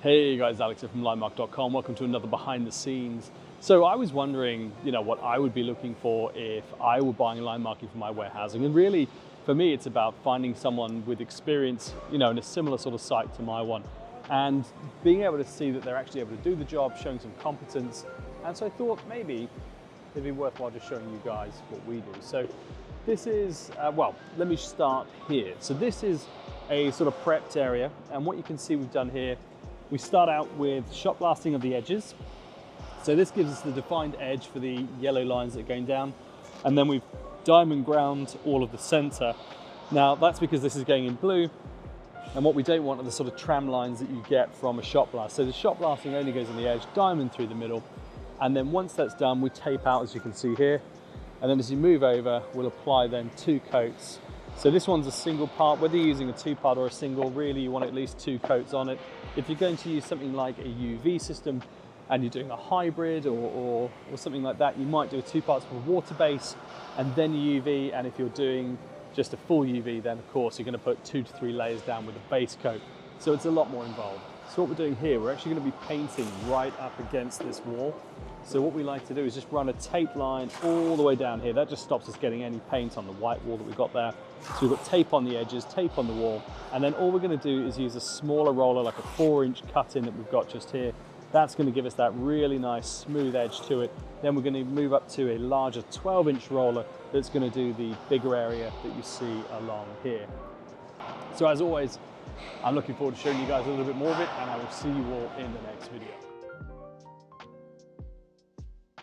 Hey guys, Alex here from linemark.com. Welcome to another behind the scenes. So I was wondering, what I would be looking for if I were buying line marking for my warehousing. And really, for me, it's about finding someone with experience, in a similar sort of site to my one, and being able to see that they're actually able to do the job, showing some competence. And so I thought maybe it'd be worthwhile just showing you guys what we do. So this is, let me start here. So this is a sort of prepped area. And what you can see we've done here, we start out with shot blasting of the edges. So this gives us the defined edge for the yellow lines that are going down. And then we've diamond ground all of the center. Now that's because this is going in blue. And what we don't want are the sort of tram lines that you get from a shot blast. So the shot blasting only goes on the edge, diamond through the middle. And then once that's done, we tape out, as you can see here. And then as you move over, we'll apply then 2 coats. So this one's a single part. Whether you're using a 2-part or a single, really you want at least 2 coats on it. If you're going to use something like a UV system and you're doing a hybrid or something like that, you might do a 2 parts with water base and then UV. And if you're doing just a full UV, then of course you're going to put 2 to 3 layers down with a base coat. So it's a lot more involved. So what we're doing here, we're actually going to be painting right up against this wall. So what we like to do is just run a tape line all the way down here. That just stops us getting any paint on the white wall that we've got there. So we've got tape on the edges, tape on the wall, and then all we're going to do is use a smaller roller, like a 4-inch cut-in that we've got just here. That's going to give us that really nice smooth edge to it. Then we're going to move up to a larger 12-inch roller that's going to do the bigger area that you see along here. So as always, I'm looking forward to showing you guys a little bit more of it, and I will see you all in the next video.